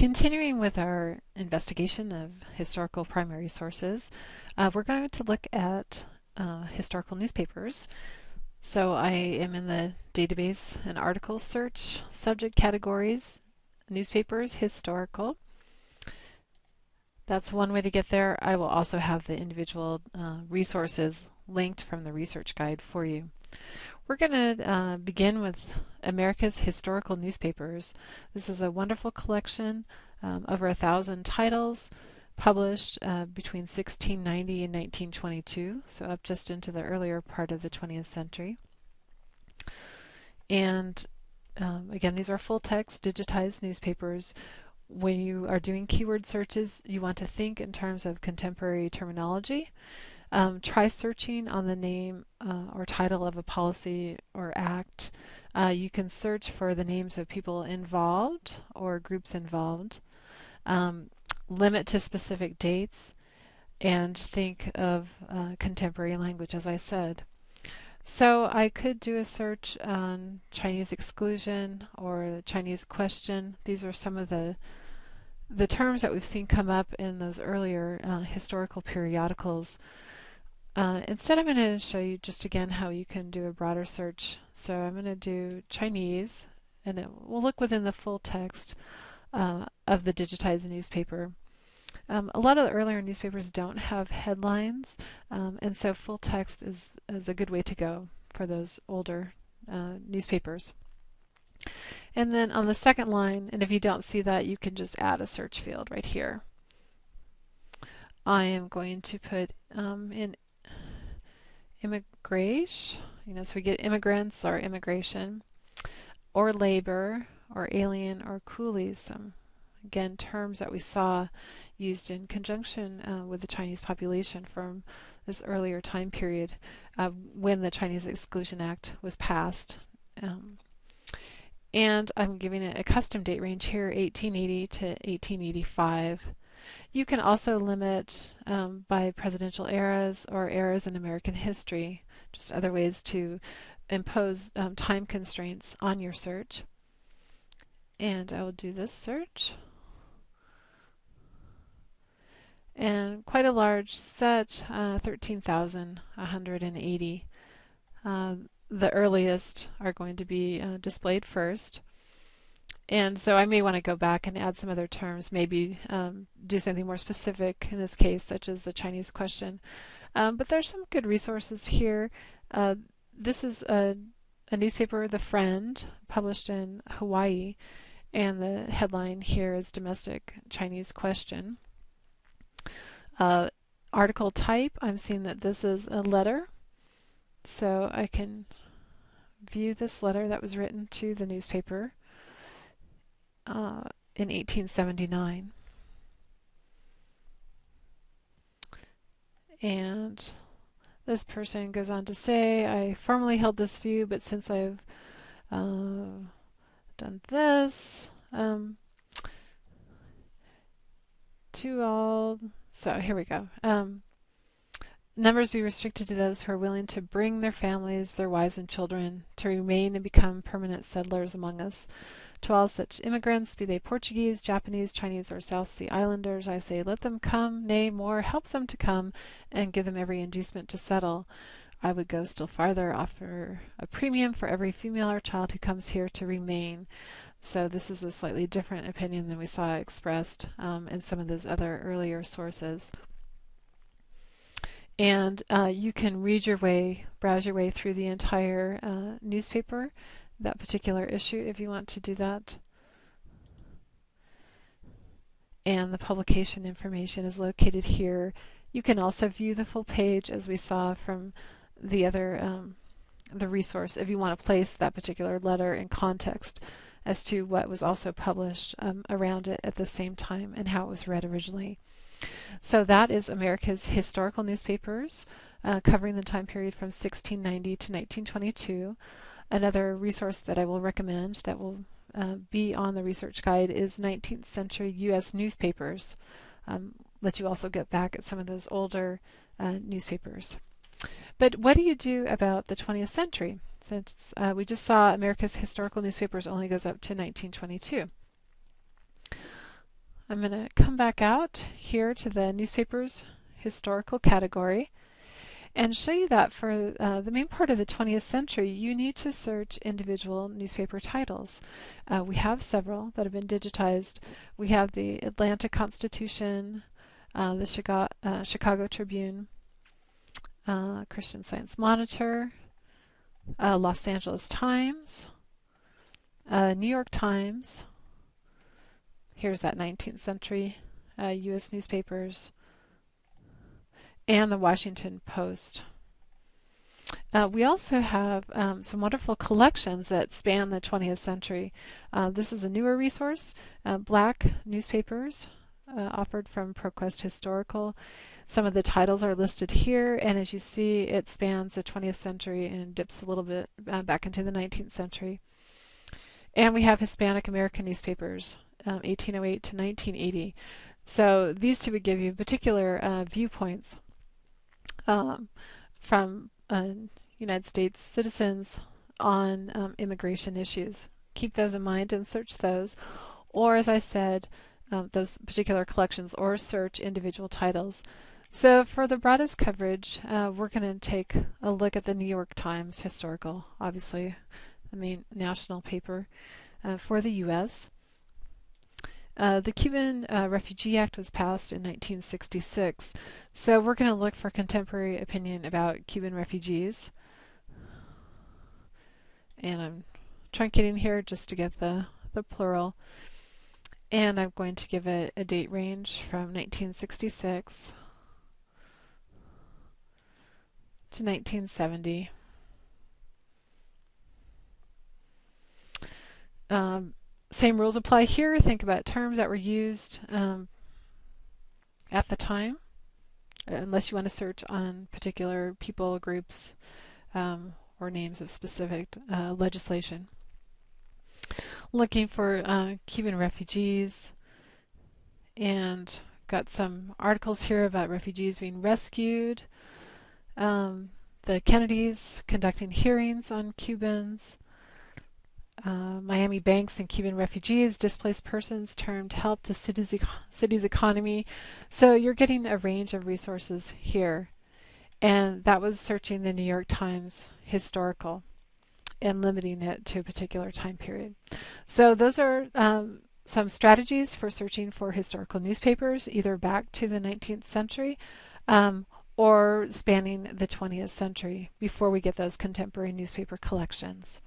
Continuing with our investigation of historical primary sources, we're going to look at historical newspapers. So I am in the database and articles search, subject categories, newspapers, historical. That's one way to get there. I will also have the individual resources linked from the research guide for you. We're going to begin with America's Historical Newspapers. This is a wonderful collection, over 1,000 titles, published between 1690 and 1922, so up just into the earlier part of the 20th century. And again, these are full text, digitized newspapers. When you are doing keyword searches, you want to think in terms of contemporary terminology. Try searching on the name or title of a policy or act. You can search for the names of people involved or groups involved. Limit to specific dates and think of contemporary language, as I said. So I could do a search on Chinese exclusion or Chinese question. These are some of the terms that we've seen come up in those earlier historical periodicals. Instead, I'm going to show you just again how you can do a broader search. So I'm going to do Chinese, and it will look within the full text of the digitized newspaper. A lot of the earlier newspapers don't have headlines, and so full text is a good way to go for those older newspapers. And then on the second line, and if you don't see that, you can just add a search field right here. I am going to put in immigration, so we get immigrants or immigration, or labor, or alien, or coolies. Some, again, terms that we saw used in conjunction with the Chinese population from this earlier time period when the Chinese Exclusion Act was passed. And I'm giving it a custom date range here, 1880 to 1885. You can also limit by presidential eras or eras in American history, just other ways to impose time constraints on your search. And I will do this search. And quite a large set, 13,180. The earliest are going to be displayed first. And so I may want to go back and add some other terms, maybe do something more specific in this case, such as the Chinese question. But there's some good resources here. This is a newspaper, The Friend, published in Hawaii, and the headline here is Domestic Chinese Question. Article type, I'm seeing that this is a letter, so I can view this letter that was written to the newspaper in 1879. And this person goes on to say, I formerly held this view, but since I've done this, to all, so here we go. Numbers be restricted to those who are willing to bring their families, their wives and children, to remain and become permanent settlers among us. To all such immigrants, be they Portuguese, Japanese, Chinese, or South Sea Islanders, I say, let them come, nay, more, help them to come, and give them every inducement to settle. I would go still farther, offer a premium for every female or child who comes here to remain. So this is a slightly different opinion than we saw expressed in some of those other earlier sources. And you can read your way, browse your way through the entire newspaper, that particular issue, if you want to do that. And the publication information is located here. You can also view the full page, as we saw from the other the resource, if you want to place that particular letter in context as to what was also published around it at the same time and how it was read originally. So that is America's Historical Newspapers, covering the time period from 1690 to 1922. Another resource that I will recommend that will be on the research guide is 19th century U.S. newspapers. Let you also get back at some of those older newspapers. But what do you do about the 20th century? Since we just saw America's Historical Newspapers only goes up to 1922. I'm going to come back out here to the newspapers historical category and show you that for the main part of the 20th century, you need to search individual newspaper titles. We have several that have been digitized. We have the Atlanta Constitution, the Chicago Tribune, Christian Science Monitor, Los Angeles Times, New York Times. Here's that 19th century U.S. newspapers, and the Washington Post. We also have some wonderful collections that span the 20th century. This is a newer resource, Black newspapers offered from ProQuest Historical. Some of the titles are listed here, and as you see, it spans the 20th century and dips a little bit back into the 19th century. And we have Hispanic American newspapers, 1808 to 1980. So these two would give you particular viewpoints from United States citizens on immigration issues. Keep those in mind and search those. Or, as I said, those particular collections, or search individual titles. So for the broadest coverage, we're going to take a look at the New York Times Historical, obviously the main national paper for the U.S. The Cuban Refugee Act was passed in 1966, so we're going to look for contemporary opinion about Cuban refugees. And I'm truncating here just to get the plural. And I'm going to give it a date range from 1966 to 1970. Same rules apply here. Think about terms that were used at the time, unless you want to search on particular people, groups, or names of specific legislation. Looking for Cuban refugees, and got some articles here about refugees being rescued, the Kennedys conducting hearings on Cubans, Miami banks and Cuban refugees, displaced persons termed help to city's economy. So you're getting a range of resources here. And that was searching the New York Times Historical and limiting it to a particular time period. So those are some strategies for searching for historical newspapers, either back to the 19th century or spanning the 20th century before we get those contemporary newspaper collections.